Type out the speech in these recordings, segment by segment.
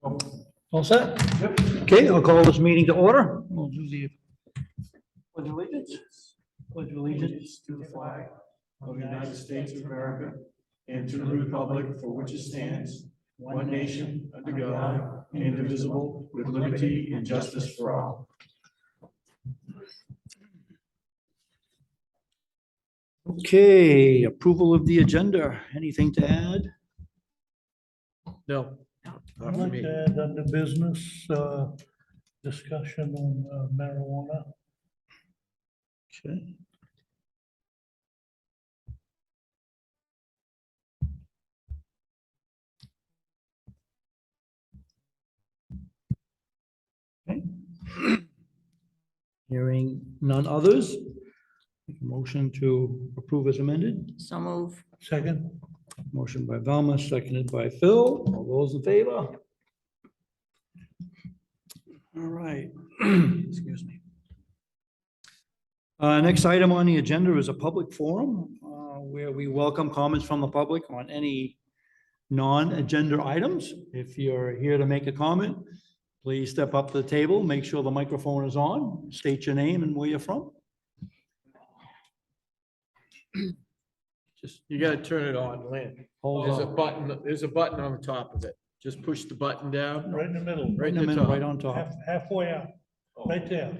All set? Yep. Okay, I'll call this meeting to order. We'll do the pledge of allegiance. Pledge of allegiance To the flag of the United States of America and to the republic for which it stands, one nation, under God, indivisible, with liberty and justice for all. Okay, approval of the agenda. Anything to add? No. I'd like to add under business, discussion on marijuana. Okay. Okay. Hearing none others. Make a motion to approve as amended. So move. Second, Motion by Velma, seconded by Phil. All those in favor? All right. Excuse me. Next item on the agenda is a public forum where we welcome comments from the public on any non-agenda items. If you're here to make a comment, please step up to the table, make sure the microphone is on, state your name and where you're from. Just You gotta turn it on, Lynn. hold There's a on. button, there's a button on the top of it. Just push the button down. right in the middle, Right in the middle, right on top. halfway out, right there.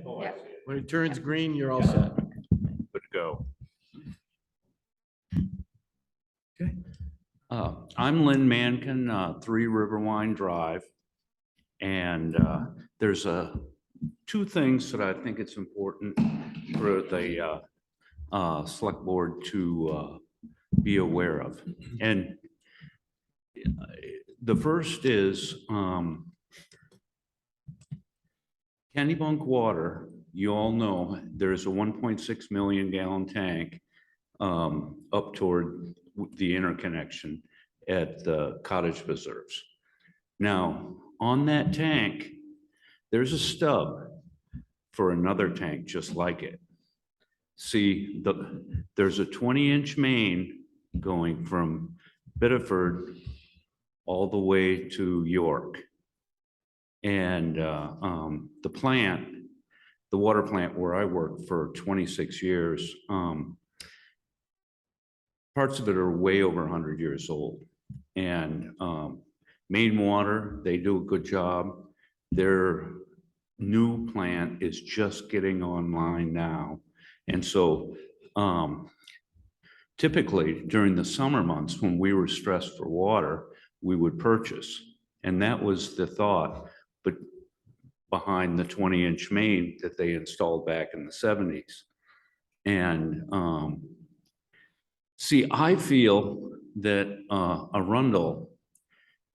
When it turns green, you're all set. Good to go. Okay. I'm Lynn Mankin, 3 Riverwine Drive. And there's two things that I think it's important for the select board to be aware of. And the first is Kennebunk Water. You all know there's a 1.6 million gallon tank up toward the interconnection at the cottage preserves. Now, on that tank, there's a stub for another tank just like it. See, there's a 20-inch main going from Biddeford all the way to York. And the plant, the water plant where I worked for 26 years, parts of it are way over 100 years old. And Main Water, they do a good job. Their new plant is just getting online now. And so typically during the summer months when we were stressed for water, we would purchase. And that was the thought, but behind the 20-inch main that they installed back in the 70s. And see, I feel that Arundel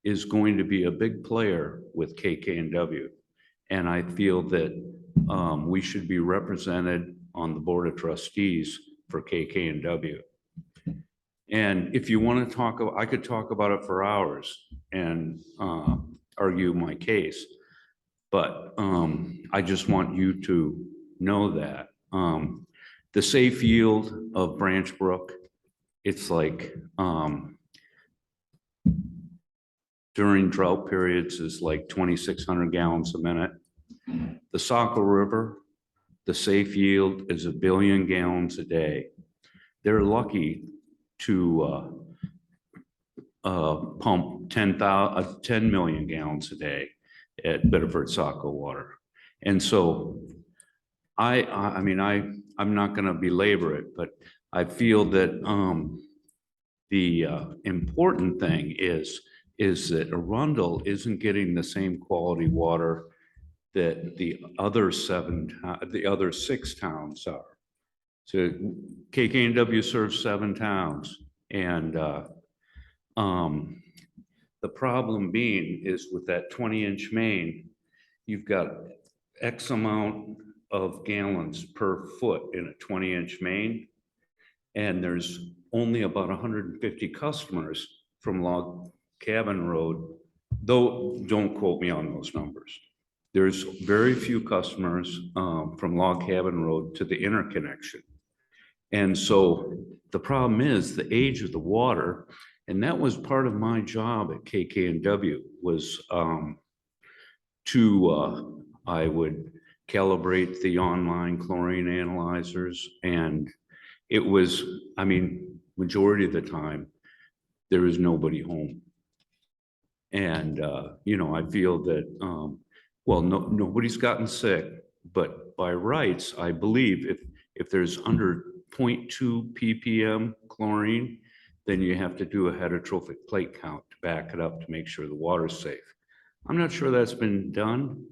is going to be a big player with KK&W. And I feel that we should be represented on the Board of Trustees for KK&W. And if you want to talk, I could talk about it for hours and argue my case. But I just want you to know that the safe yield of Branch Brook, it's like during drought periods is like 2,600 gallons a minute. The Saco River, the safe yield is 1 billion gallons a day. They're lucky to pump 10 million gallons a day at Biddeford Saco Water. And so I mean, I'm not going to belabor it, but I feel that the important thing is that Arundel isn't getting the same quality water that the other 6 towns are. So KK&W serves 7 towns, and the problem being is with that 20-inch main, you've got X amount of gallons per foot in a 20-inch main, and there's only about 150 customers from Log Cabin Road, though don't quote me on those numbers. There's very few customers from Log Cabin Road to the interconnection. And so the problem is the age of the water, and that was part of my job at KK&W was I would calibrate the online chlorine analyzers, and it was, I mean, majority of the time, there is nobody home. And, you know, I feel that, well, nobody's gotten sick, but by rights, I believe if there's under 0.2 ppm chlorine, then you have to do a heterotrophic plate count to back it up to make sure the water's safe. I'm not sure that's been done,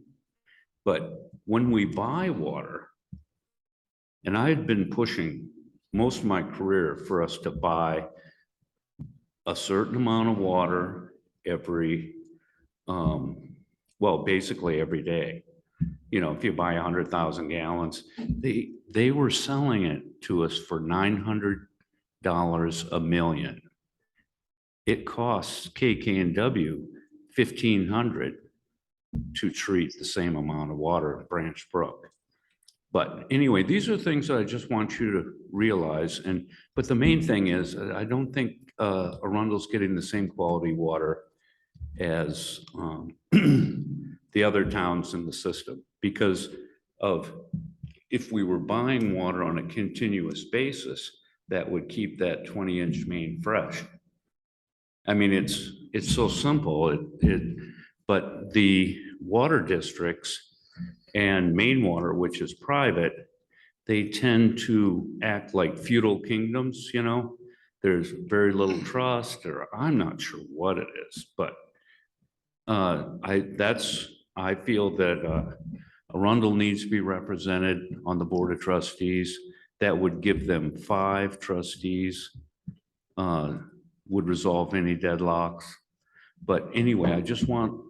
but when we buy water, and I had been pushing most of my career for us to buy a certain amount of water every, well, basically every day. You know, if you buy 100,000 gallons, they were selling it to us for $900 a million. It costs KK&W $1,500 to treat the same amount of water at Branch Brook. But anyway, these are things that I just want you to realize. But the main thing is, I don't think Arundel's getting the same quality water as the other towns in the system, because of, if we were buying water on a continuous basis, that would keep that 20-inch main fresh. I mean, it's so simple. But the water districts and Maine Water, which is private, they tend to act like feudal kingdoms, you know? There's very little trust, or I'm not sure what it is, but I feel that Arundel needs to be represented on the Board of Trustees. That would give them 5 trustees, would resolve any deadlocks. But anyway, I just want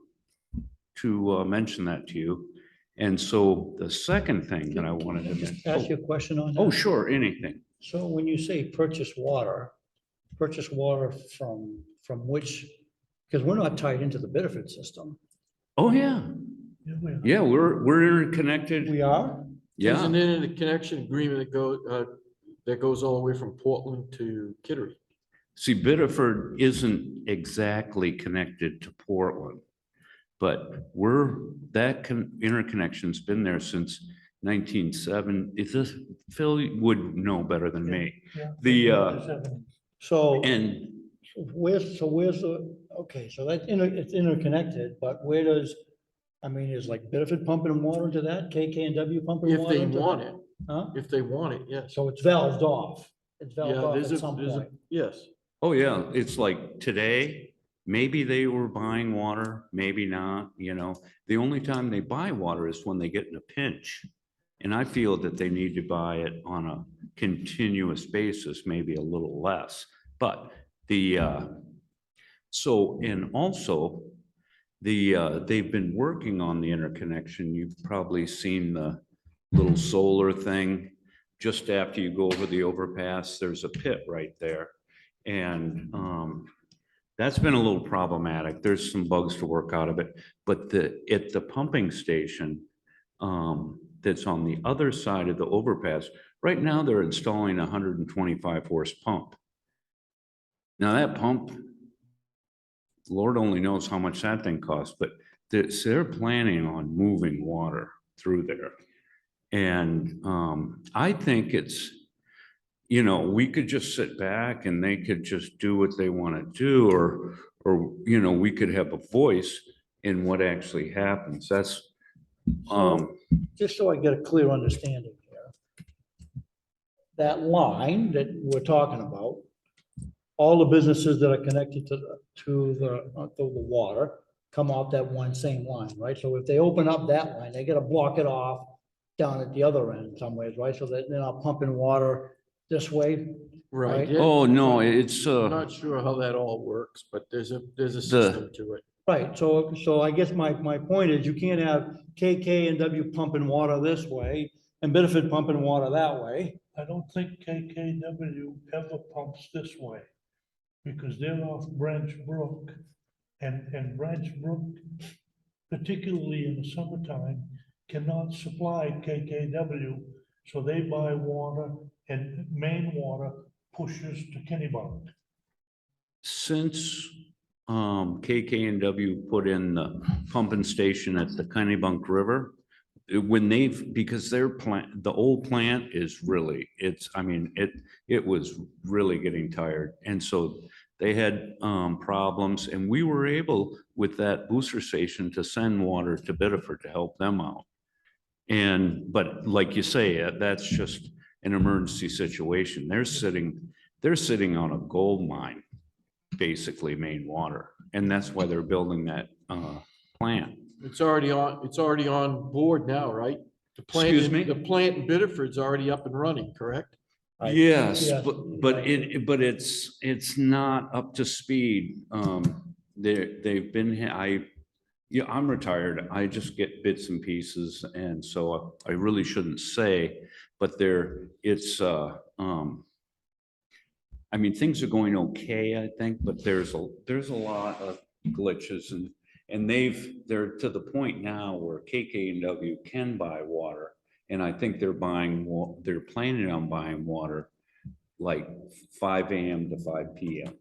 to mention that to you. And so the second thing that I wanted to mention. Ask you a question on that. Oh, sure, anything. So when you say purchase water from which, because we're not tied into the Biddeford system. Oh, yeah. Yeah, we are. Yeah, we're interconnected. We are? There's Yeah. an interconnection agreement that goes all the way from Portland to Kittery. See, Biddeford isn't exactly connected to Portland, but interconnection's been there since 1970. Is this, Phil would know better than me. Yeah. So And where's the, okay, so it's interconnected, but where does, I mean, is like Biddeford pumping water into that, KK&W pumping If water they into want that? it, Huh? if they want it, yes. So it's valved off. It's valved Yeah, off there's at some there's point. yes. oh, yeah, it's like today, maybe they were buying water, maybe not, you know. The only time they buy water is when they get in a pinch. And I feel that they need to buy it on a continuous basis, maybe a little less. But so, and also, they've been working on the interconnection. You've probably seen the little solar thing. Just after you go over the overpass, there's a pit right there. And that's been a little problematic. There's some bugs to work out of it. But at the pumping station that's on the other side of the overpass, right now they're installing a 125 horse pump. Now that pump, Lord only knows how much that thing costs, but they're planning on moving water through there. And I think it's, you know, we could just sit back and they could just do what they want to do, or, you know, we could have a voice in what actually happens. That's, Just so I get a clear understanding here. That line that we're talking about, all the businesses that are connected to the water come off that one same line, right? So if they open up that line, they gotta block it off down at the other end in some ways, right? So that they're not pumping water this way. Right. Right. oh, no, it's, I'm not sure how that all works, but there's a system to it. Right, so I guess my point is you can't have KK&W pumping water this way and Biddeford pumping water that way. I don't think KKW ever pumps this way, because they're off Branch Brook. And Branch Brook, particularly in the summertime, cannot supply KKW, so they buy water, and Maine Water pushes to Kennebunk. since KK&W put in the pumping station at the Kennebunk River, when because their plant, the old plant is really, I mean, it was really getting tired. And so they had problems, and we were able with that booster station to send water to Biddeford to help them out. But like you say, that's just an emergency situation. They're sitting on a gold mine, basically, main water. And that's why they're building that plant. It's already on board now, right? The plant Excuse in- me? The plant in Biddeford's already up and running, correct? Yes, Yes. but it's not up to speed. They've been, yeah, I'm retired. I just get bits and pieces, and so I really shouldn't say, but I mean, things are going okay, I think, but there's a lot of glitches, and they're to the point now where KK&W can buy water. And I think they're planning on buying water like 5 a.m. to 5 p.m.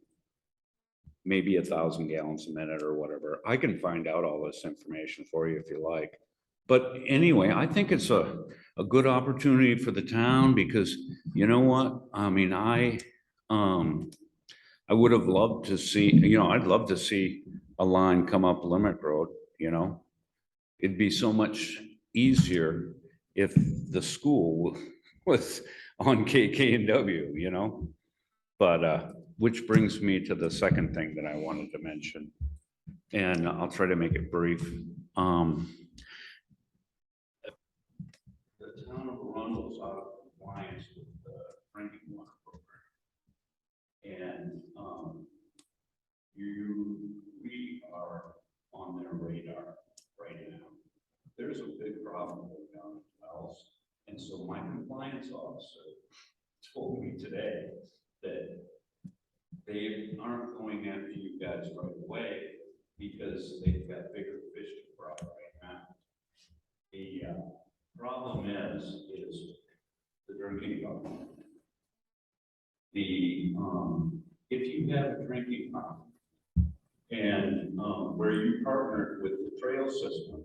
Maybe 1,000 gallons a minute or whatever. I can find out all this information for you if you like. But anyway, I think it's a good opportunity for the town because you know what? I mean, I would have loved to see, I'd love to see a line come up Limerick Road, It'd be so much easier if the school was on KK&W, But, which brings me to the second thing that I wanted to mention, and I'll try to make it brief. The town of Arundel's out of compliance with the drinking water program. And, we are on their radar right now. There's a big problem going on in wells. And so my compliance officer told me today that they aren't going after you guys right away because they've got bigger fish to fry right now. The problem is the drinking problem. If you have a drinking problem and where you partnered with the trail system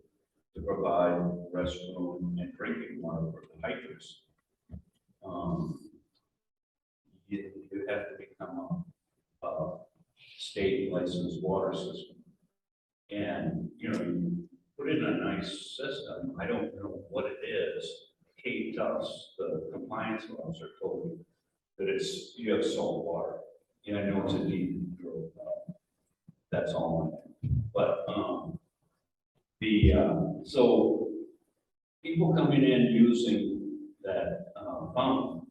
to provide restroom and drinking water for the hikers, you have to become a state licensed water system. And, you put in a nice system. I don't know what it is. Kate Tufts, the compliance officer, told me that you have salt water. Yeah, I know it's a deep control. That's all. But so people coming in using that pump,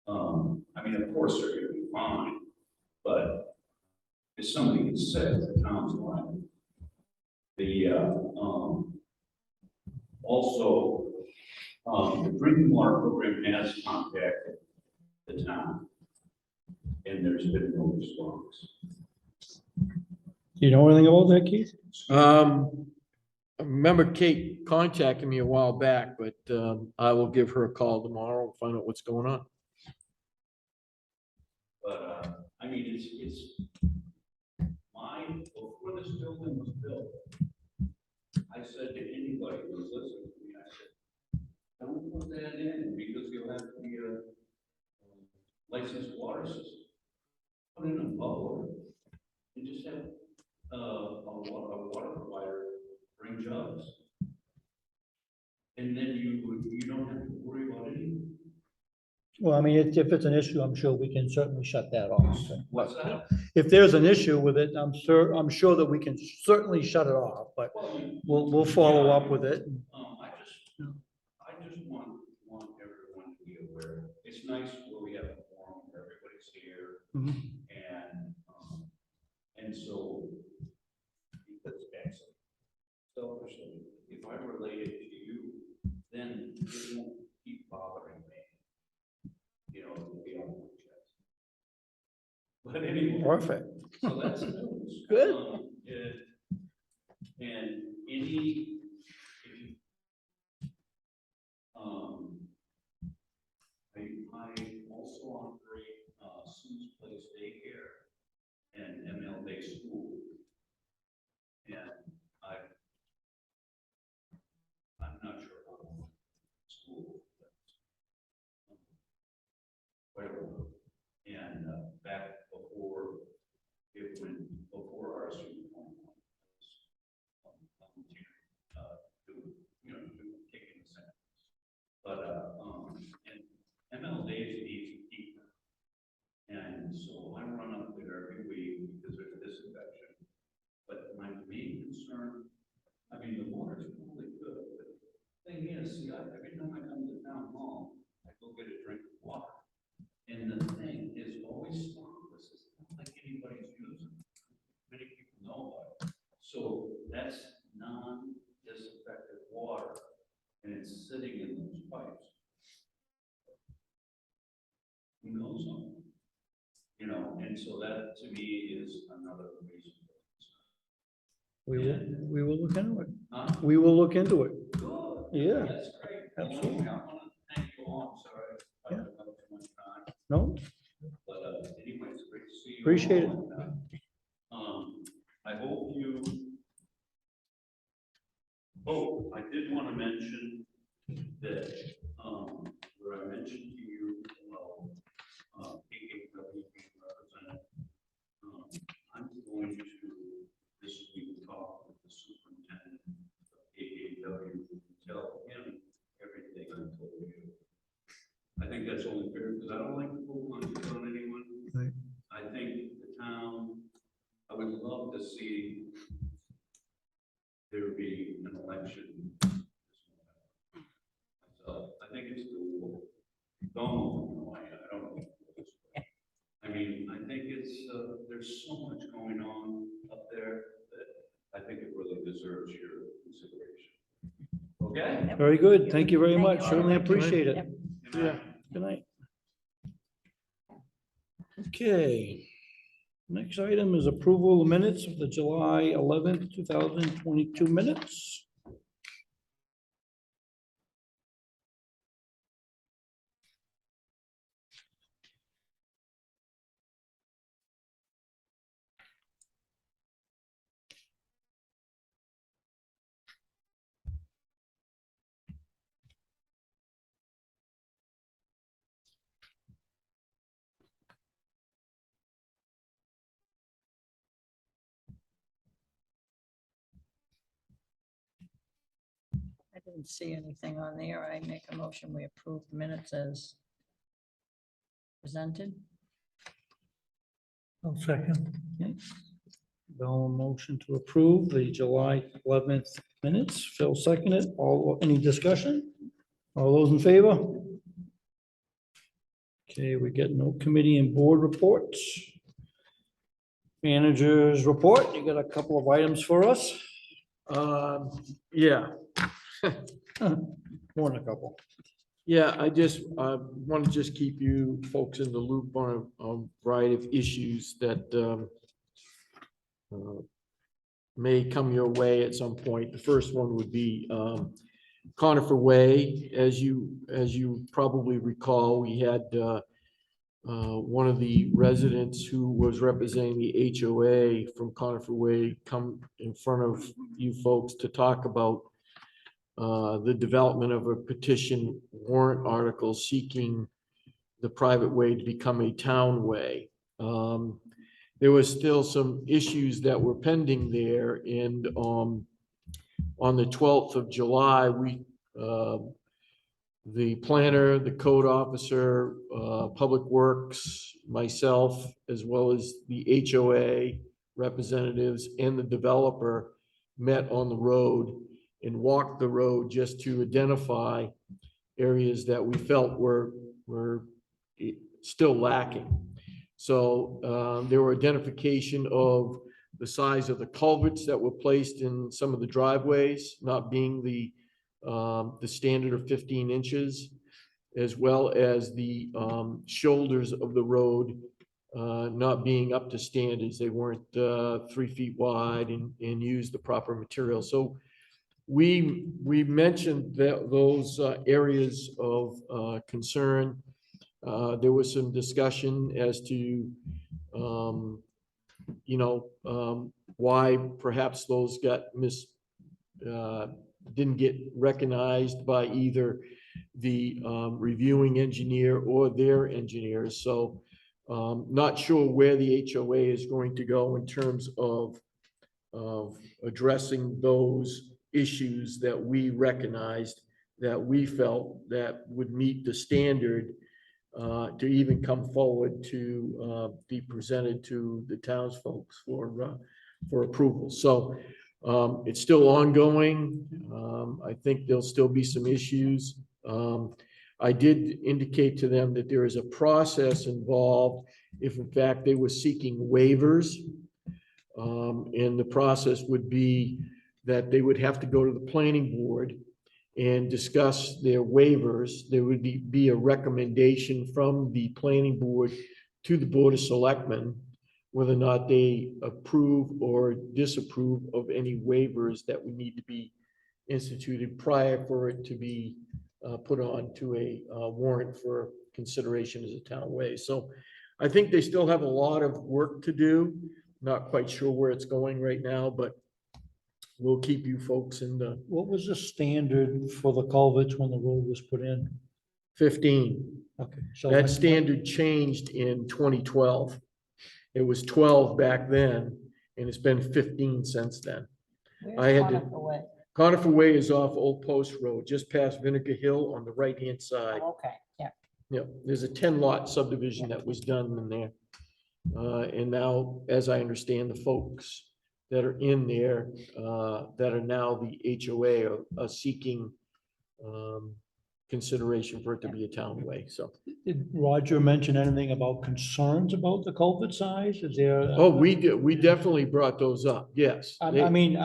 I mean, of course they're going to be fine, but if somebody gets sick, the town's liable. Also, the drinking water program has contacted the town, and there's been no response. Do you know anything about that, Keith? I remember Kate contacted me a while back, but I will give her a call tomorrow and find out what's going on. But I mean, it's before this building was built, I said to anybody who was listening to me, I said, don't put that in because you'll have to be a licensed water system. Put in a bubbler and just have a water provider bring jugs. And then you don't have to worry about anything. Well, I mean, if it's an issue, I'm sure we can certainly shut that off. What's that? If there's an issue with it, I'm sure that we can certainly shut it off, but we'll follow up with it. I just want everyone to be aware. It's nice where we have a forum where everybody's here. Mhm. And so that's excellent. Selfishly, if I related to you, then it won't keep bothering me. It'll be on my chest. But anyway. Perfect. So that's news. Good. And I also operate Sue's Place Daycare and ML Day School. main concern, I mean, the water's really good. But thing is, see, every time I come to town hall, I go get a drink of water. And the thing is always spotless. It's not like anybody's using it. Many people know about it. So that's non-disinfected water, and it's sitting in those pipes. Who knows on it? You know, and so that to me is another reason. We will look into it. Huh? We will look into it. Good. Yeah, That's great. absolutely. I want to thank you all. I'm sorry I took up too much time, No, but anyway, it's great to see you. appreciate it. all. I hope you. Oh, I did want to mention that, where I mentioned to you, KKW being represented, I'm going to this week talk with the superintendent of KKW and tell him everything I told you. I think that's only fair because I don't like to pull punches on anyone. Right. I think the town, I would love to see there be an election. So I think it's doable. Don't, I don't know. I mean, I think it's, there's so much going on up there that I think it really deserves your consideration. Okay? Very good. Thank you very Thank much. you. Certainly appreciate it. Yep. Good night. Good night. Okay. Next item is approval of minutes of the July 11th, 2022 minutes. I didn't see anything on there. I make a motion, we approve the minutes as presented. I'll second. Okay. Bell, motion to approve the July 11th minutes. Phil seconded. Any discussion? All those in favor? Okay, we get no committee and board reports. Managers report. You got a couple of items for us? Yeah, More than a couple. yeah, I just, want to just keep you folks in the loop on a variety of issues that, may come your way at some point. The first one would be, Conifer Way. As you probably recall, we had, one of the residents who was representing the HOA from Conifer Way come in front of you folks to talk about the development of a petition warrant article seeking the private way to become a town way. There was still some issues that were pending there, and on the 12th of July, we the planner, the code officer, Public Works, myself, as well as the HOA representatives and the developer met on the road and walked the road just to identify areas that we felt were still lacking. So there were identification of the size of the culverts that were placed in some of the driveways, not being the standard of 15 inches, as well as the shoulders of the road not being up to standards. They weren't 3 feet wide and used the proper material. So we mentioned that those areas of concern. There was some discussion as to why perhaps those got didn't get recognized by either the reviewing engineer or their engineers. So not sure where the HOA is going to go in terms of addressing those issues that we recognized, that we felt that would meet the standard to even come forward to be presented to the townsfolk for approval. So It's still ongoing. I think there'll still be some issues. I did indicate to them that there is a process involved if in fact they were seeking waivers. And the process would be that they would have to go to the planning board and discuss their waivers. There would be a recommendation from the planning board to the Board of Selectmen, whether or not they approve or disapprove of any waivers that would need to be instituted prior for it to be put on to a warrant for consideration as a town way. So I think they still have a lot of work to do. Not quite sure where it's going right now, but we'll keep you folks in the What was the standard for the culverts when the road was put in? 15. Okay, so That standard changed in 2012. It was 12 back then, and it's been 15 since then. Where's I had to- Conifer Way? Conifer Way is off Old Post Road, just past Vinegar Hill on the right-hand side. Oh, okay, yeah. Yeah, there's a 10-lot subdivision that was done in there. And now, as I understand, the folks that are in there, that are now the HOA are seeking consideration for it to be a town way, so. did Roger mention anything about concerns about the culvert size? Is there? Oh, we definitely brought those up, yes. I mean,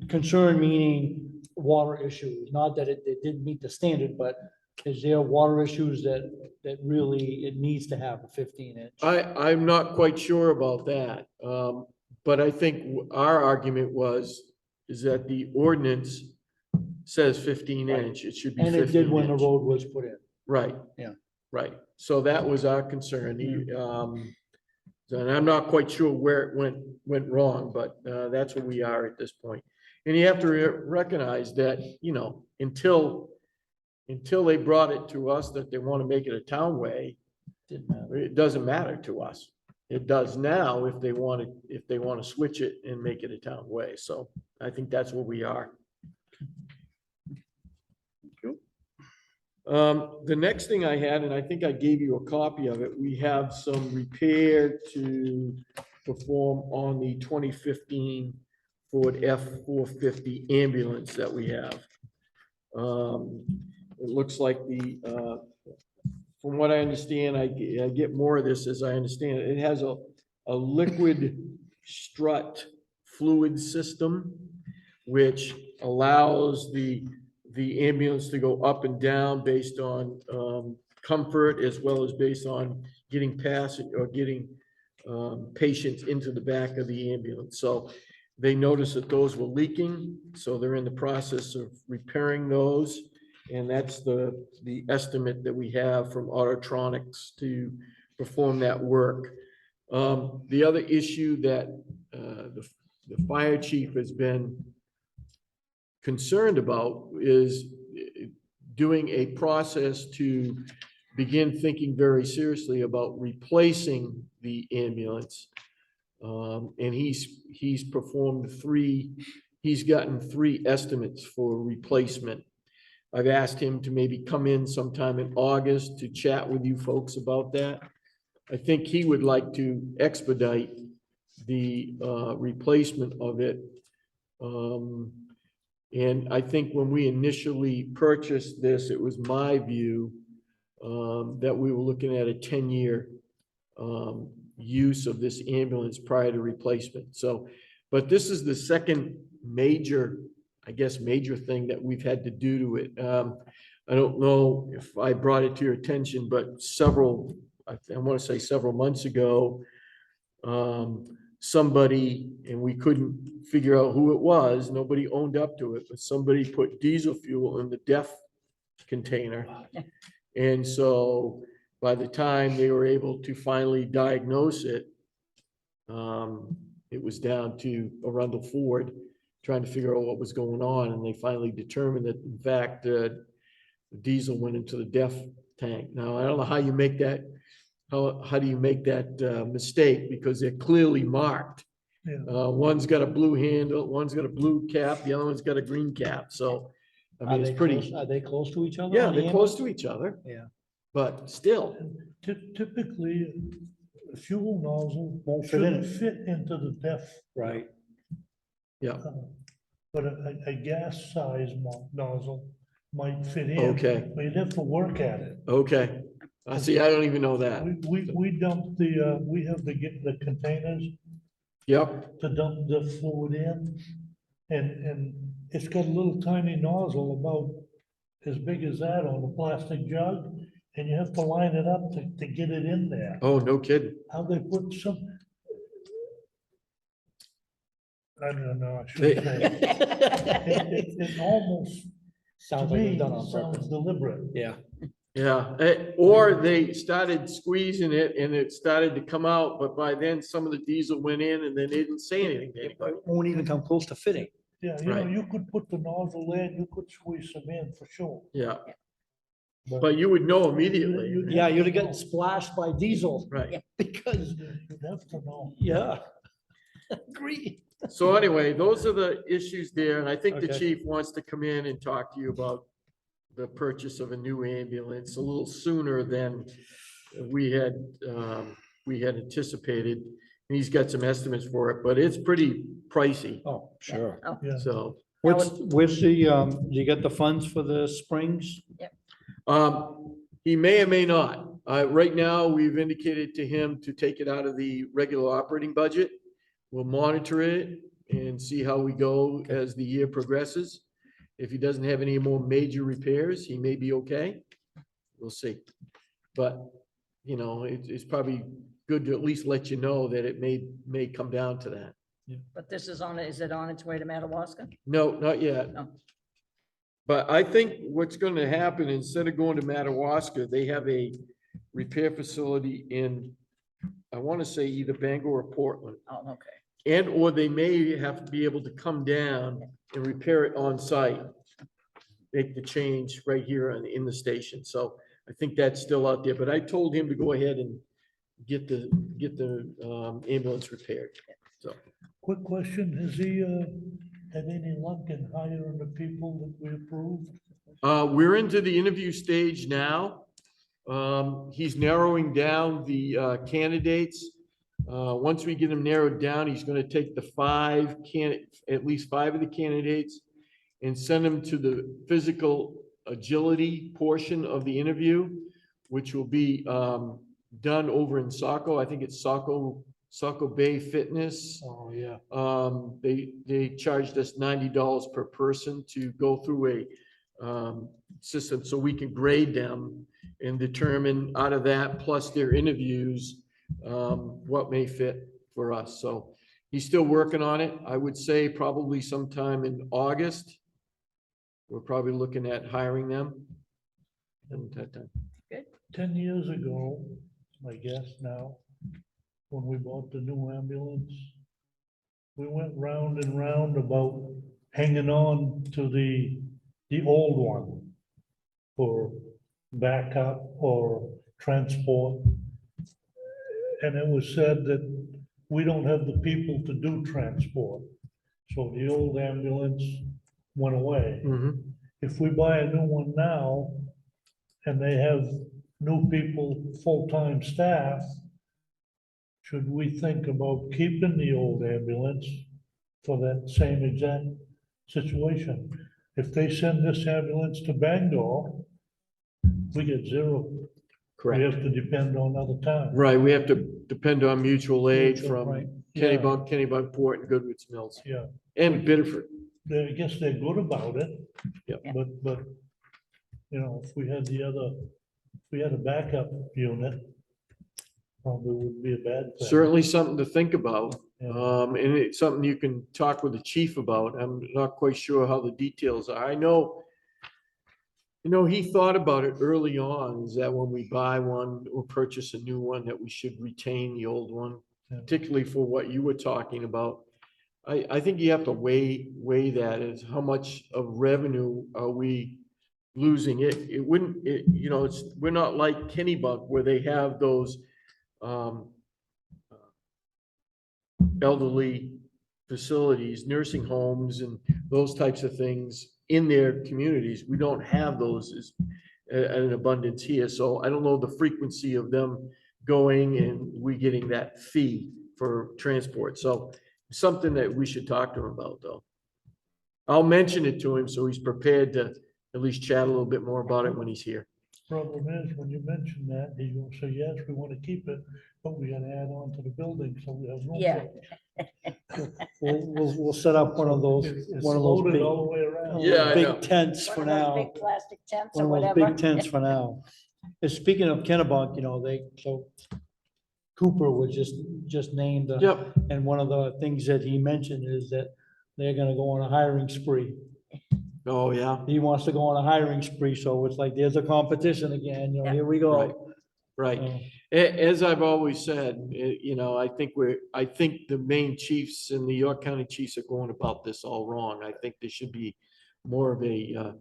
concern meaning water issues, not that it didn't meet the standard, but is there water issues that really it needs to have a 15-inch? I'm not quite sure about that. But I think our argument is that the ordinance says 15-inch, it should be 15 And it did when the inch. road was put in. Right. Yeah. Right. So that was our concern. And I'm not quite sure where it went wrong, but that's where we are at this point. And you have to recognize that, until they brought it to us that they want to make it a town way, Didn't matter. it doesn't matter to us. It does now if they want to switch it and make it a town way. So I think that's where we are. The next thing I had, and I think I gave you a copy of it, we have some repair to perform on the 2015 Ford F-450 ambulance that we have. It looks like from what I understand, I get more of this as I understand it. It has a liquid strut fluid system, which allows the ambulance to go up and down based on comfort as well as based on getting past or getting patients into the back of the ambulance. So they noticed that those were leaking, so they're in the process of repairing those. And that's the estimate that we have from Autotronics to perform that work. The other issue that the fire chief has been concerned about is doing a process to begin thinking very seriously about replacing the ambulance. And he's gotten 3 estimates for replacement. I've asked him to maybe come in sometime in August to chat with you folks about that. I think he would like to expedite the replacement of it. And I think when we initially purchased this, it was my view that we were looking at a 10-year use of this ambulance prior to replacement. So, but this is the second major thing that we've had to do to it. I don't know if I brought it to your attention, but I want to say several months ago, somebody, and we couldn't figure out who it was, nobody owned up to it, but somebody put diesel fuel in the DEF container. And so by the time they were able to finally diagnose it, it was down to Arundel Ford trying to figure out what was going on. And they finally determined that in fact, the diesel went into the DEF tank. Now, I don't know how you make that, how do you make that mistake? Because they're clearly marked. Yeah. One's got a blue handle, one's got a blue cap, the other one's got a green cap. So, I mean, it's pretty, Are they close to each other? yeah, on the they're close to each other, Yeah. but still, Typically, a fuel nozzle Won't fit in shouldn't it. fit into the DEF. Right. Yeah, But a gas size nozzle might fit in. Okay. But you'd have to work at it. okay. I see, I don't even know that. We dump we have the containers Yep, to dump the fluid in. And it's got a little tiny nozzle about as big as that on a plastic jug. And you have to line it up to get it in there. oh, no kidding. How they put some. I don't know, I They- shouldn't say. It almost, to Sounds like me, it's done on sounds purpose. deliberate. Yeah. Yeah, or they started squeezing it and it started to come out, but by then some of the diesel went in and then they didn't say anything to anybody. It won't even come close to fitting. Yeah, Right. you could put the nozzle in, you could squeeze some in for sure. Yeah, but you would know immediately, You'd Yeah, have you'd to have gotten know. splashed by diesel right? because, You'd have to know. yeah. Agree. So anyway, those are the issues there, and I think the Okay. chief wants to come in and talk to you about the purchase of a new ambulance a little sooner than we had, we had anticipated. And he's got some estimates for it, but it's pretty pricey, Oh, sure. Oh, Yeah. so. Where's the, do you get the funds for the springs? He may or may not. Right now, we've indicated to him to take it out of the regular operating budget. We'll monitor it and see how we go as the year progresses. If he doesn't have any more major repairs, he may be okay. We'll see. But, you know, it's probably good to at least let you know that it may come down to that. but this is is it on its way to Madawaska? No, not yet. No. But I think what's gonna happen, instead of going to Madawaska, they have a repair facility in, I wanna say either Bangor or Portland. Oh, okay. And, or they may have to be able to come down and repair it on site. Make the change right here in the station. So I think that's still out there, but I told him to go ahead and get the ambulance repaired. So, Quick question, has he had any luck in hiring the people that we approved? we're into the interview stage now. He's narrowing down the candidates. Once we get them narrowed down, he's gonna take at least five of the candidates and send them to the physical agility portion of the interview, which will be done over in Saco. I think it's Saco Bay Fitness. Oh, yeah. They charged us $90 per person to go through a system so we can grade them and determine out of that, plus their interviews, what may fit for us. So he's still working on it. I would say probably sometime in August. We're probably looking at hiring them. And that time. 10 years ago, I guess now, when we bought the new ambulance, we went round and round about hanging on to the old one for backup or transport. And it was said that we don't have the people to do transport. So the old ambulance went away. Mhm. If we buy a new one now and they have new people, full-time staff, should we think about keeping the old ambulance for that same exact situation? If they send this ambulance to Bangor, we get zero. We Correct. have to depend on other towns. Right, we have to depend on mutual aid Mutual, right. from Yeah. Kennebunkport and Goodwood's Mills Yeah, and Biddeford. I guess they're good about it. Yep. Yeah. But, you know, if we had a backup unit, probably wouldn't be a bad thing. Certainly something to think about. Yeah. And it's something you can talk with the chief about. I'm not quite sure how the details are. I know, he thought about it early on, is that when we buy one or purchase a new one, that we should retain the old one, Yeah. particularly for what you were talking about. I think you have to weigh that as how much of revenue are we losing? It wouldn't, we're not like Kennybunk where they have those elderly facilities, nursing homes and those types of things in their communities. We don't have those at an abundance here. So I don't know the frequency of them going and we getting that fee for transport. So Something that we should talk to him about, though. I'll mention it to him so he's prepared to at least chat a little bit more about it when he's here. Problem is, when you mention that, he's gonna say, yes, we want to keep it, but we gotta add on to the building, so we have room. Yeah. for it. We'll set up one of those, It's one of those loaded big, all the way around. Yeah, I know. big tents for One of those now. big plastic tents or One of those whatever. big tents for now. And speaking of Kennebunk, so Cooper was just named, Yep, and one of the things that he mentioned is that they're gonna go on a hiring spree. oh, yeah, He wants to go on a hiring spree, so it's like, there's a competition again, Yeah. here we Right. go. right. So, As I've always said, I think the main chiefs and the York County chiefs are going about this all wrong. I think there should be more of a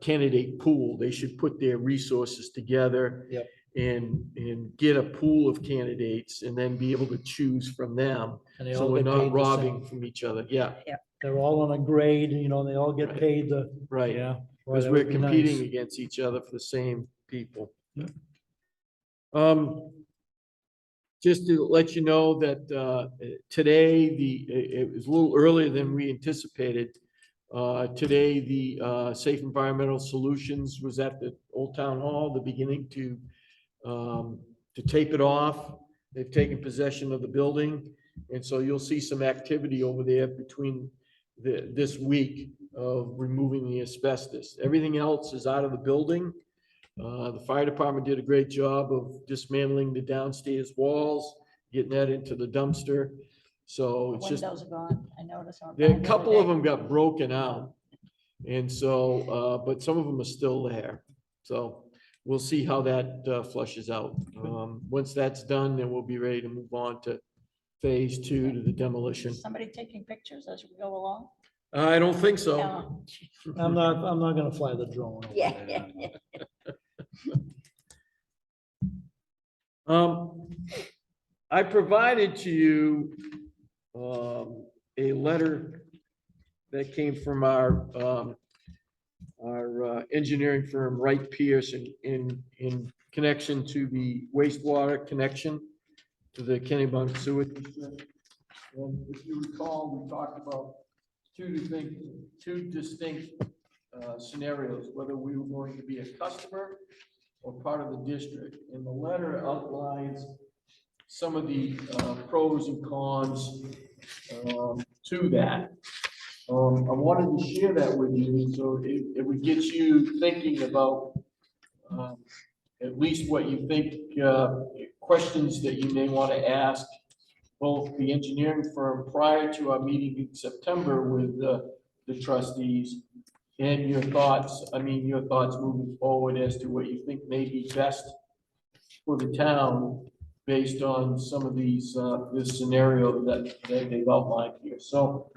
candidate pool. They should put their resources together. Yep. And get a pool of candidates and then be able to choose from them. And they So all we're get not paid the robbing same. from each other. Yeah, They're all on a grade, they all get Right. paid the, right. yeah. boy, Because that we're would be nice. competing against each other for the same people. Yep. Just to let you know that today, it was a little earlier than we anticipated. Today, the Safe Environmental Solutions was at the Old Town Hall, the beginning to tape it off. They've taken possession of the building. And so you'll see some activity over there between this week of removing the asbestos. Everything else is out of the building. The fire department did a great job of dismantling the downstairs walls, getting that into the dumpster. So it's just, Windows are gone, I noticed. on a mine the couple other of day. them got broken out. And so, but some of them are still there. So we'll see how that flushes out. Once that's done, then we'll be ready to move on to phase 2 to the demolition. Is somebody taking pictures as we go along? I don't think so. No. I'm not gonna fly the drone. over Yeah, there. yeah, yeah. I provided to you a letter that came from our engineering firm, Wright Pierce, in connection to the wastewater connection to the Kennebunk Sewer District. And if you recall, we talked about two distinct scenarios, whether we were going to be a customer or part of the district. And the letter outlines some of the pros and cons to that. I wanted to share that with you, so it would get you thinking about at least what you think, questions that you may want to ask both the engineering firm prior to our meeting in September with the trustees, and your thoughts moving forward as to what you think may be best for the town based on some of these, this scenario that they've outlined here. So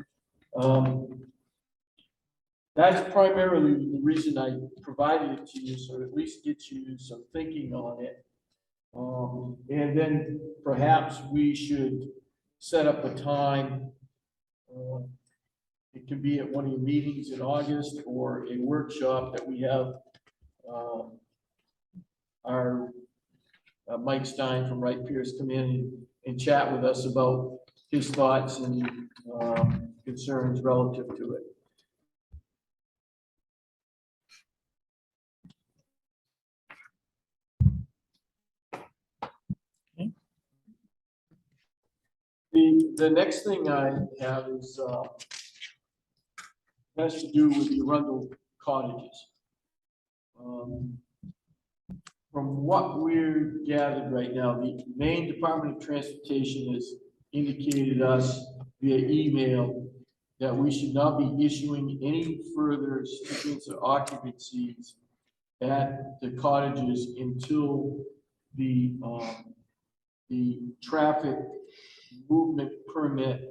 that's primarily the reason I provided it to you, so at least get you some thinking on it. And then perhaps we should set up a time. It could be at one of your meetings in August or a workshop that we have our Mike Stein from Wright Pierce come in and chat with us about his thoughts and concerns relative to it. The next thing I have is has to do with the Arundel cottages. From what we're gathered right now, the Maine Department of Transportation has indicated us via email that we should not be issuing any further certificates of occupancies at the cottages until the traffic movement permit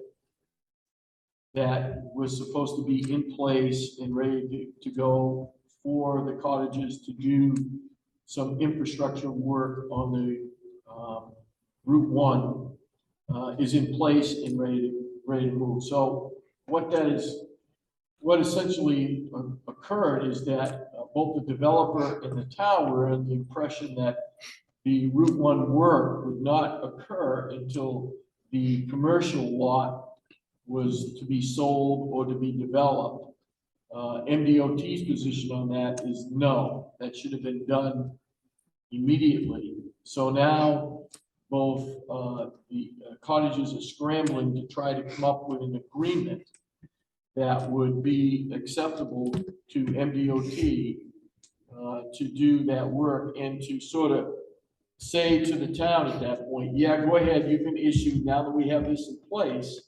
that was supposed to be in place and ready to go for the cottages to do some infrastructure work on the Route 1 is in place and ready to move. So what essentially occurred is that both the developer and the town were under the impression that the Route 1 work would not occur until the commercial lot was to be sold or to be developed. MDOT's position on that is no, that should have been done immediately. So now both the cottages are scrambling to try to come up with an agreement that would be acceptable to MDOT to do that work and to sort of say to the town at that point, yeah, go ahead, you can issue, now that we have this in place,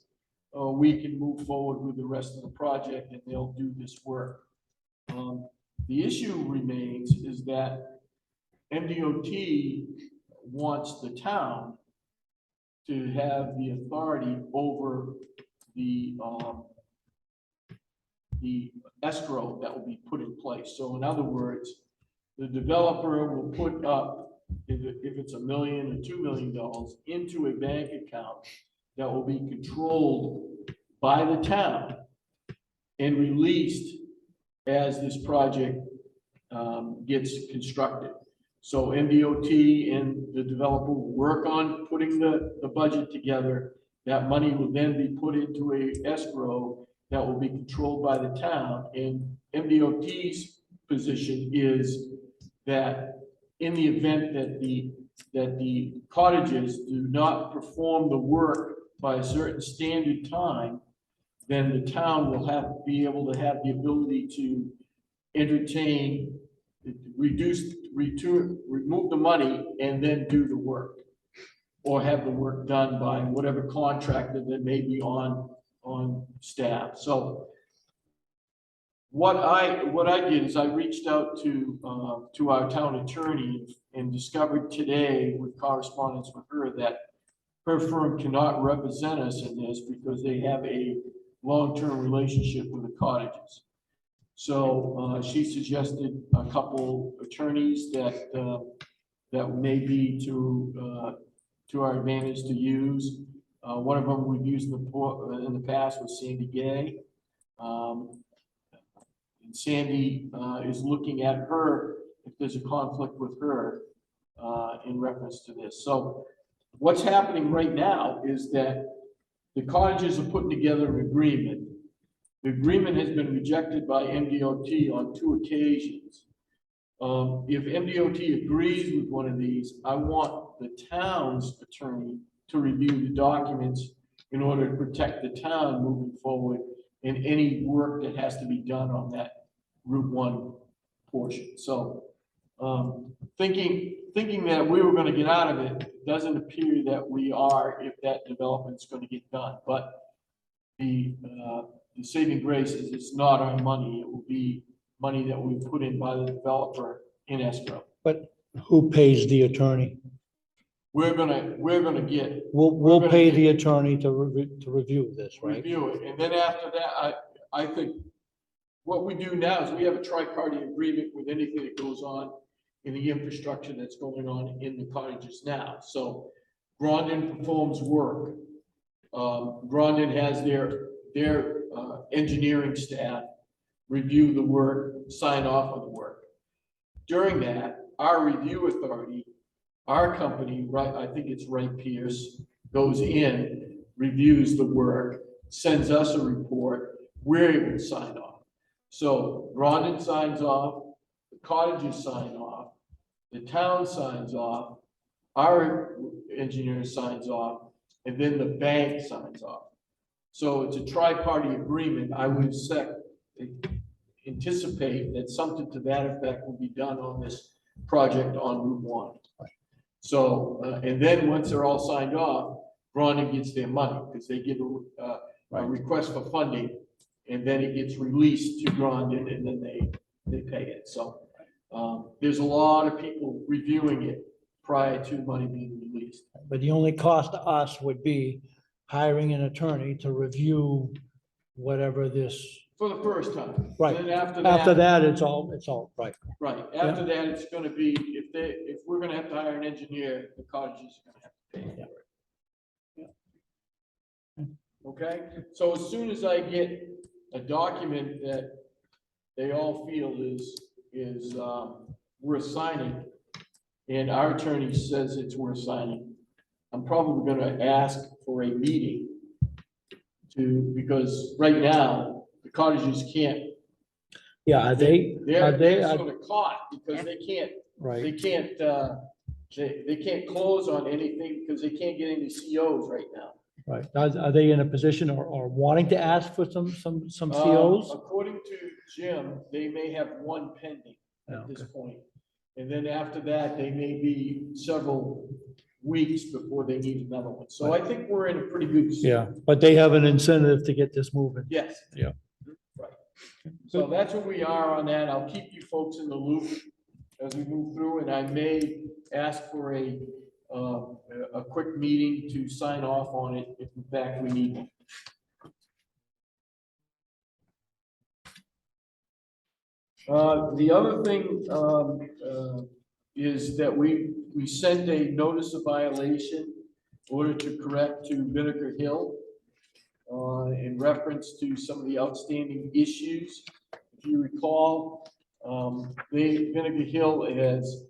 we can move forward with the rest of the project and they'll do this work. The issue remains is that MDOT wants the town to have the authority over the escrow that will be put in place. So in other words, the developer will put up, if it's $1 million or $2 million, into a bank account that will be controlled by the town and released as this project gets constructed. So MDOT and the developer will work on putting the budget together. That money will then be put into a escrow that will be controlled by the town. And MDOT's position is that in the event that the cottages do not perform the work by a certain standard time, then the town will be able to have the ability to entertain, remove the money and then do the work, or have the work done by whatever contractor that may be on staff. So what I did is I reached out to our town attorney and discovered today with correspondence with her that her firm cannot represent us in this because they have a long-term relationship with the cottages. So she suggested a couple attorneys that may be to our advantage to use. One of them we've used in the past was Sandy Gay. And Sandy is looking at her if there's a conflict with her in reference to this. So what's happening right now is that the cottages are putting together an agreement. The agreement has been rejected by MDOT on 2 occasions. If MDOT agrees with one of these, I want the town's attorney to review the documents in order to protect the town moving forward in any work that has to be done on that Route 1 portion. So thinking that we were going to get out of it, doesn't appear that we are if that development's going to get done. But the saving grace is it's not our money. It will be money that we put in by the developer in escrow. But who pays the attorney? We're gonna get. We'll pay the attorney to review this, right? Review it, and then after that, I think what we do now is we have a tri-party agreement with anything that goes on in the infrastructure that's going on in the cottages now. So Grondin performs work. Grondin has their engineering staff review the work, sign off on the work. During that, our review authority, our company, right, I think it's Wright Pierce, goes in, reviews the work, sends us a report, we're able to sign off. So Grondin signs off, the cottages sign off, the town signs off, our engineer signs off, and then the bank signs off. So it's a tri-party agreement. I would anticipate that something to that effect will be done on this project on Route 1. So, and then once they're all signed off, Grondin gets their money because they give a request for funding, and then it gets released to Grondin, and then they pay it. So there's a lot of people reviewing it prior to money being released. But the only cost to us would be hiring an attorney to review whatever this. For the first time. Right. And then After that, it's all right. Right. After that, it's going to be, if we're going to have to hire an engineer, the cottages are going to have to pay for it. Yeah. Okay. So as soon as I get a document that they all feel is worth signing, and our attorney says it's worth signing, I'm probably going to ask for a meeting because right now, the cottages can't. Yeah, are they, They're sort of caught because they right, can't, they can't close on anything because they can't get any COs right now. right. Are they in a position or wanting to ask for some COs? According to Jim, they may have one pending Yeah, at this okay. point. And then after that, they may be several weeks before they need another one. So I think we're in a pretty good. Yeah, but they have an incentive to get this moving. Yes. Yeah. Right. So that's where we are on that. I'll keep you folks in the loop as we move through, and I may ask for a quick meeting to sign off on it if in fact we need one. The other thing is that we sent a notice of violation in order to correct to Vinegar Hill in reference to some of the outstanding issues. If you recall, Vinegar Hill has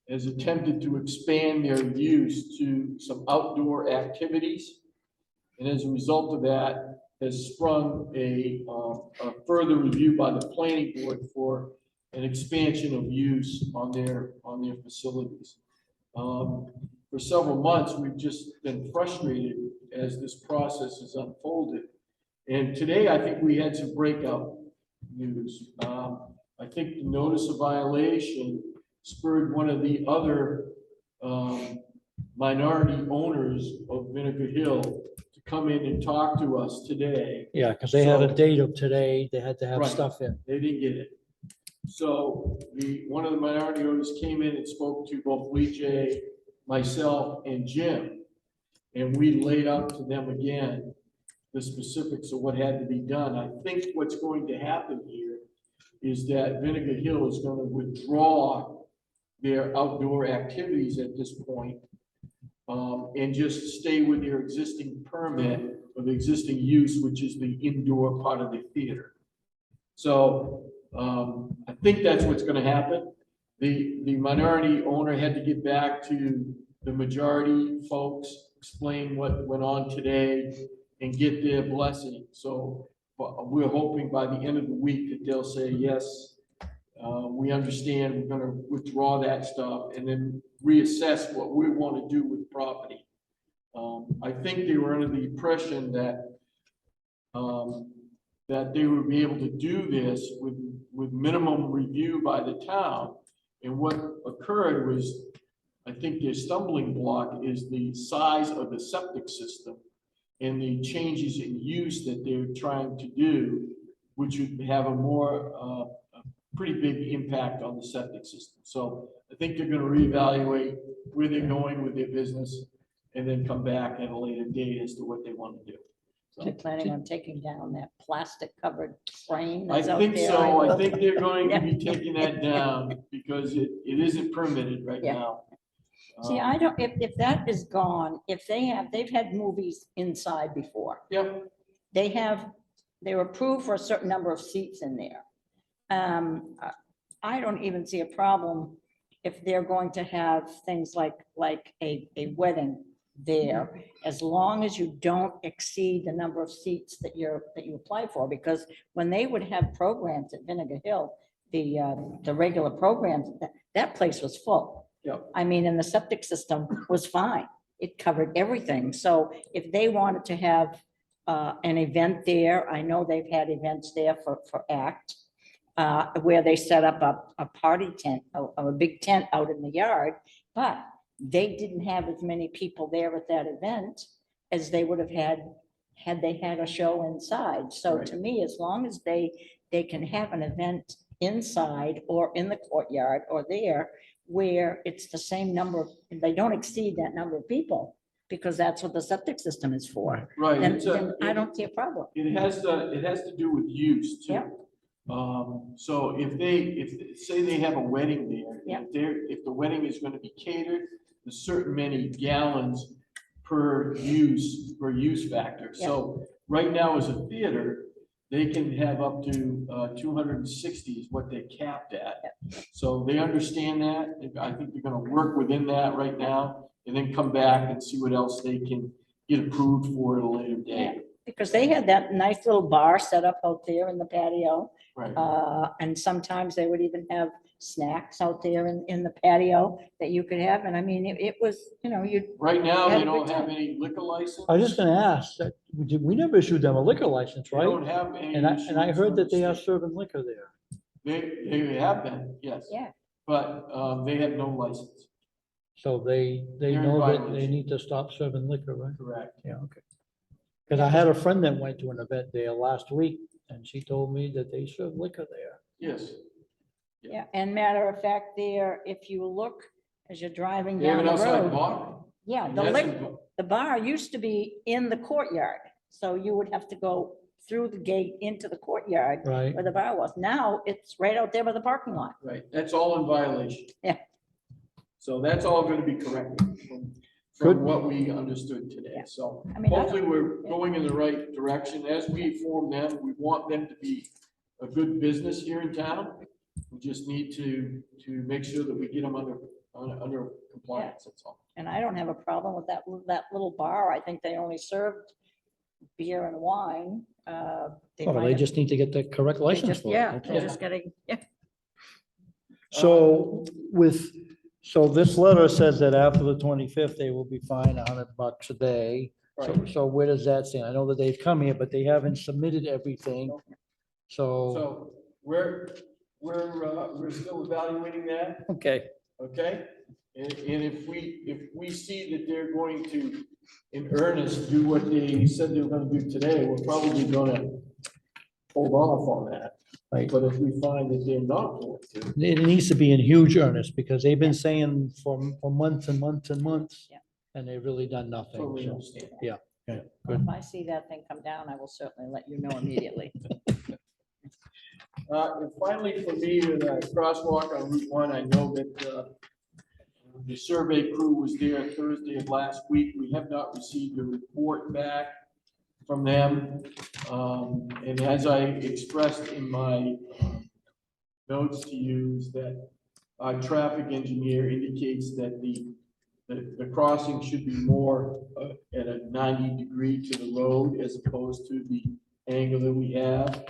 attempted to expand their use to some outdoor activities. And as a result of that, has sprung a further review by the planning board for an expansion of use on their facilities. For several months, we've just been frustrated as this process has unfolded. And today, I think we had some breakout news. I think the notice of violation spurred one of the other minority owners of Vinegar Hill to come in and talk to us today. Yeah, because they had a So- date of today, they had to have Right. stuff in. They didn't get it. So one of the minority owners came in and spoke to both Lee J, myself, and Jim. And we laid out to them again the specifics of what had to be done. I think what's going to happen here is that Vinegar Hill is going to withdraw their outdoor activities at this point, and just stay with their existing permit of existing use, which is the indoor part of the theater. So I think that's what's going to happen. The minority owner had to get back to the majority folks, explain what went on today, and get their blessing. So we're hoping by the end of the week that they'll say, yes, we understand, we're going to withdraw that stuff and then reassess what we want to do with property. I think they were under the impression that that they would be able to do this with minimum review by the town. And what occurred was, I think their stumbling block is the size of the septic system and the changes in use that they're trying to do, which would have a pretty big impact on the septic system. So I think they're going to reevaluate where they're going with their business and then come back at a later date as to what they want to do. So, They're planning on taking down that plastic covered frame I that's out think there. so. I hope. think they're going to be Yeah. taking that down because it isn't permitted right Yeah. now. See, I don't, if that is gone, if they've had movies inside before. Yep, They're approved for a certain number of seats in there. I don't even see a problem if they're going to have things like a wedding there, as long as you don't exceed the number of seats that you apply for, because when they would have programs at Vinegar Hill, the regular programs, that place was full. Yep. I mean, and the septic system was fine. It covered everything. So if they wanted to have an event there, I know they've had events there for ACT, where they set up a party tent, a big tent out in the yard, but they didn't have as many people there at that event as they would have had they had a show inside. So Right. to me, as long as they can have an event inside or in the courtyard or there, where it's the same number, they don't exceed that number of people, because that's what the septic system is for, right. then I don't see a problem. It has to do with use too. Yeah. So if say they have a wedding there, Yeah. if the wedding is going to be catered, a certain many gallons per use factor. So right now as a theater, they can have up to 260 is what they capped at. So they understand that. I think they're going to work within that right now and then come back and see what else they can get approved for at a later date. because they had that nice little bar set up out there in the patio. Right. And sometimes they would even have snacks out there in the patio that you could have. And I mean, it was, you'd, Right now, Had they a don't good have time. any liquor license. I was just gonna ask, that, we never issued them a liquor license, They right? don't have any. And I issues heard from that the they are state. serving liquor there. They have been, yes. yeah. But, they have no license. So they They're in know that they violation. need to stop serving liquor, right? Correct. Yeah, okay. Cause I had a friend that went to an event there last week and she told me that they serve liquor there. Yes. Yeah, and matter of fact, there, if you look as you're driving They have down an the outside road, bar. yeah, and the that's liquor, in- the bar used to be in the courtyard. So you would have to go through the gate into the courtyard Right. where the bar was. Now it's right out there by the parking lot. Right, that's all in violation. Yeah. So that's all gonna be corrected Good. from what we understood today, Yeah. so. I mean, I Hopefully, we're yeah. going in the right direction. As we inform them, we want them to be a good business here in town. We just need to make sure that we get them under compliance, that's all. And I don't have a problem with that little bar. I think they only served beer and wine. Oh, might they have- just need to get the correct they license just- for it. Yeah, that's they're all. just getting, yeah. So so this letter says that after the 25th, they will be fined $100 a day. Right. So where does that stand? I know that they've come here, but they haven't submitted everything. So, So we're still evaluating that. okay, Okay, and if we see that they're going to, in earnest, do what they said they were gonna do today, we're probably gonna hold off on that. Right. But if we find that they're not going to, it needs to be in huge earnest because they've been saying for months and months and months. Yeah. And they've really done nothing. totally So, understand. yeah, If good. I see that thing come down, I will certainly let you know immediately. And finally, for me, with a crosswalk on Route 1, I know that the survey crew was there Thursday of last week. We have not received a report back from them. And as I expressed in my notes to you, is that our traffic engineer indicates that the crossing should be more at a 90-degree to the road as opposed to the angle that we have.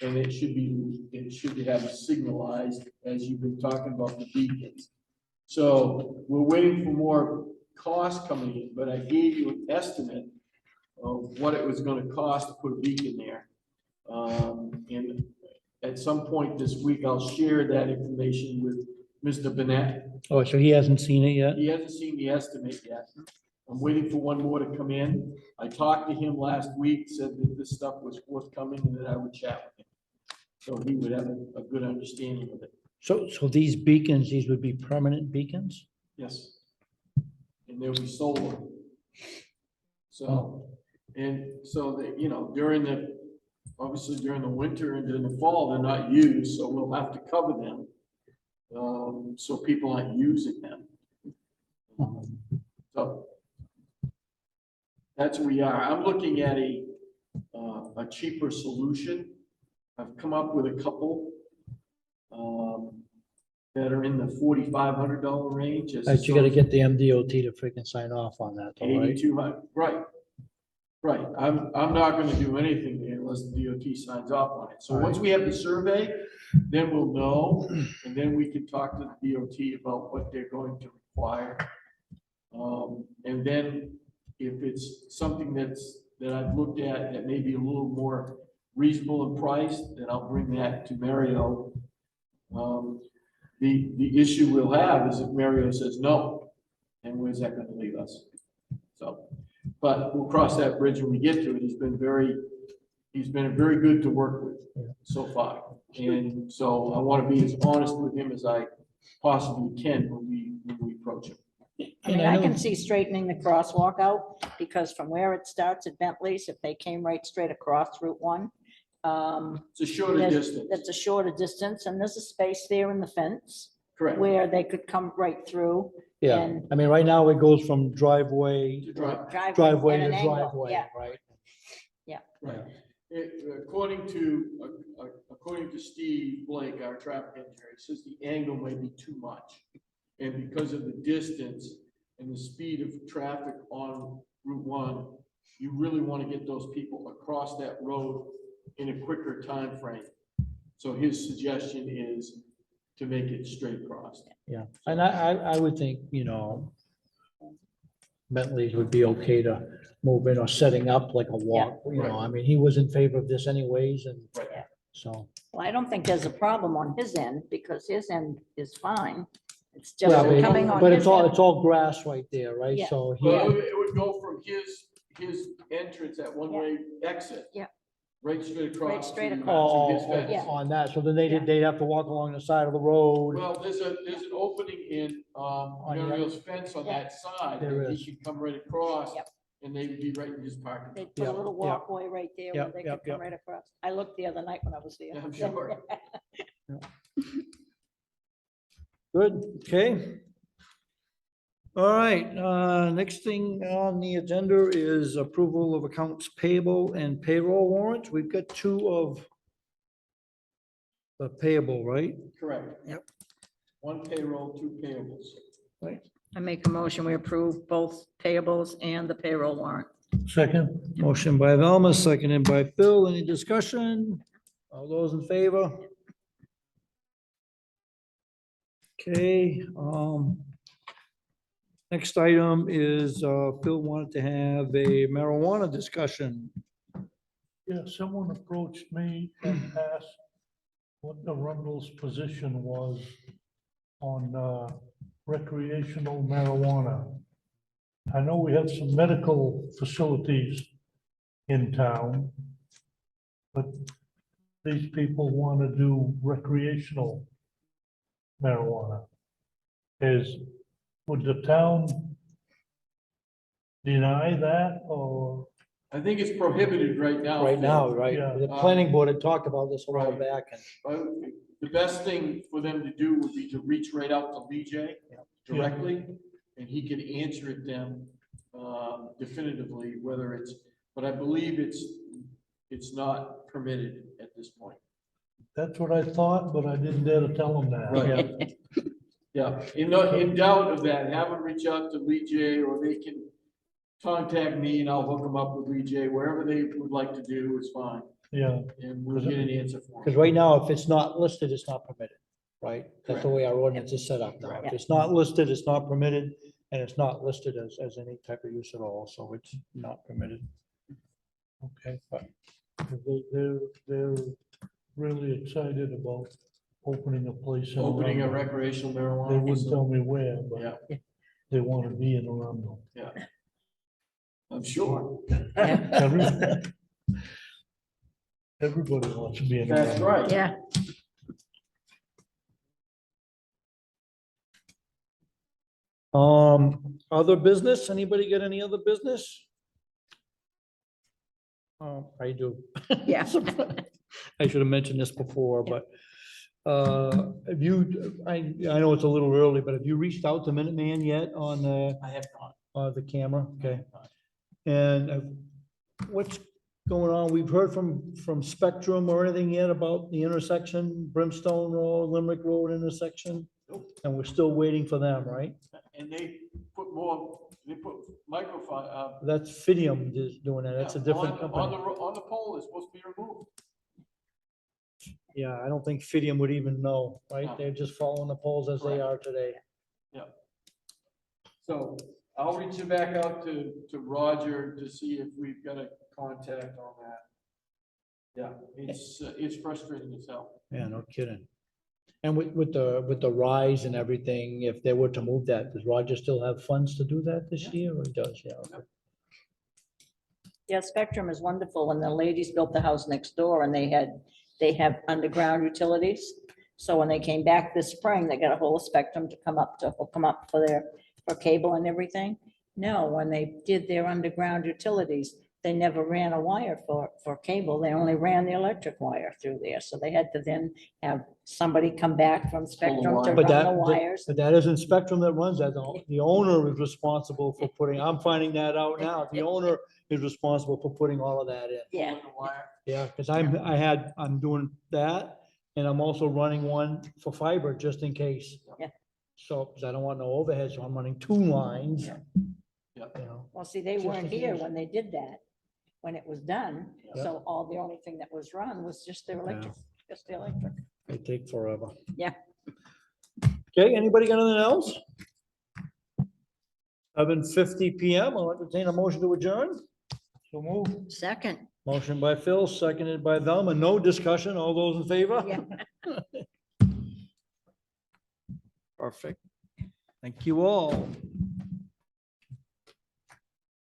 And it should have signalized, as you've been talking about the beacons. So we're waiting for more costs coming in, but I gave you an estimate of what it was gonna cost to put a beacon there. And at some point this week, I'll share that information with Mr. Bennett. Oh, so he hasn't seen it yet? He hasn't seen the estimate yet. I'm waiting for one more to come in. I talked to him last week, said that this stuff was forthcoming and that I would chat with him. So he would have a good understanding of it. So these beacons, these would be permanent beacons? Yes. And they'll be solar. So, and so that, obviously during the winter and during the fall, they're not used, so we'll have to cover them. So people aren't using them. So that's where we are. I'm looking at a cheaper solution. I've come up with a couple that are in the $4,500 range. But you gotta get the MDOT to freaking sign off on that, all right? 8,200, right. Right, I'm not gonna do anything there unless the DOT signs off on it. So once we have the survey, then we'll know, and then we can talk to the DOT about what they're going to require. And then if it's something that I've looked at that may be a little more reasonable in price, then I'll bring that to Mario. The issue we'll have is if Mario says no, and where's that gonna leave us? So, but we'll cross that bridge when we get to it. He's been very good to work with so far. And so I want to be as honest with him as I possibly can when we approach him. I mean, I can see straightening the crosswalk out, because from where it starts at Bentley's, if they came right straight across Route 1, It's a shorter distance. that's a shorter distance, and there's a space there in the fence Correct. where they could come right through. Yeah, And- I mean, right now it goes from driveway, To drive. driveway at to an angle, driveway, Yeah, right? Right. According to Steve Blake, our traffic engineer, he says the angle may be too much. And because of the distance and the speed of traffic on Route 1, you really want to get those people across that road in a quicker time frame. So his suggestion is to make it straight across. Yeah, and I would think, Bentley's would be okay to move in or setting up like a walk, Right. I mean, he was in favor of this anyways, and Right. so. Well, I don't think there's a problem on his end because his end is fine. It's Well, just coming on but his end. it's all grass right there, right? Yeah. So Well, he, it would go from his entrance, that one-way exit. Yeah. Right straight across. straight to- across. to his oh, fence. Yeah. on that, so then they'd have to walk along the side of the road. Well, there's an opening in, the- Muriel's fence on Yeah. that side, There and is. he could come right across. Yep. And they would be right in his parking. They lot. put a Yeah, little yeah. walkway right there where Yep, they yep, could come yep. right across. I looked the other night when I was there. Yeah, I'm sure. Good, okay. All right, next thing on the agenda is approval of accounts payable and payroll warrants. We've got two of the payable, right? Correct. Yep. One payroll, two payables. I make a motion, we approve both payables and the payroll warrant. Second, Motion by Velma, seconded by Phil. Any discussion? All those in favor? Okay, next item is, Phil wanted to have a marijuana discussion. yeah, someone approached me and asked what the Rundle's position was on recreational marijuana. I know we have some medical facilities in town, but these people want to do recreational marijuana. Would the town deny that, or? I think it's prohibited right now. Right now, right? Yeah. The planning board had talked about this a while Right. back, and The best thing for them to do would be to reach right out to Lee J directly, and he could answer it then definitively, whether it's, but I believe it's not permitted at this point. That's what I thought, but I didn't dare to tell them that. Right. Yeah, in doubt of that, have them reach out to Lee J, or they can contact me and I'll hook them up with Lee J, wherever they would like to do is fine, Yeah, and we'll get an answer for because them. right now, if it's not listed, it's not permitted, right? That's the way our ordinance is set up now. If it's not listed, it's not permitted, and it's not listed as any type of use at all, so it's not permitted. okay. They're really excited about opening a place. in Opening a Arundel. recreational They marijuana. wouldn't tell facility. me where, Yeah, but they want to be in Arundel. I'm sure. Every- Everybody wants to be in Arundel. That's right. Yeah, Other business, anybody got any other business? I do. yeah. I should have mentioned this before, but have you, I know it's a little early, but have you reached out to Minuteman yet on I have not. the camera? Okay. And what's going on? We've heard from Spectrum or anything yet about the intersection, Brimstone Road, Limerick Road intersection? Nope. And we're still waiting for them, right? And they put microphone. That's Fidium is doing that. That's a different On company. on the pole, it's supposed to be removed. Yeah, I don't think Fidium would even know, right? No. They're just following the polls as they Correct. are today. So I'll reach you back out to Roger to see if we've got a contact on that. Yeah, it's frustrating as hell. Yeah, no kidding. And with the rise and everything, if they were to move that, does Roger still have funds to do that this year, or he does? Yeah. Okay. Yeah, Spectrum is wonderful, and the ladies built the house next door, and they have underground utilities. So when they came back this spring, they got a whole Spectrum to hook them up for cable and everything. No, when they did their underground utilities, they never ran a wire for cable. They only ran the electric wire through there. So they had to then have somebody come back from Spectrum to But run that, the wires. but that isn't Spectrum that runs that. The owner is responsible for putting, I'm finding that out now. The owner is responsible for putting all of that in. Yeah, Pulling the wire. Yeah, because I'm doing that, and I'm also running one for fiber just in case. Yeah. So, because I don't want no overhead, so I'm running two lines. you know. Well, see, they weren't here when they did that, when it was done. So all the only thing that was run was just the electric, just the electric. They take forever. Yeah. Okay, anybody got anything else? 7:50 PM, I'll entertain a motion to adjourn. So move. Second, Motion by Phil, seconded by Velma. No discussion. All those in favor? yeah. Perfect. Thank you all.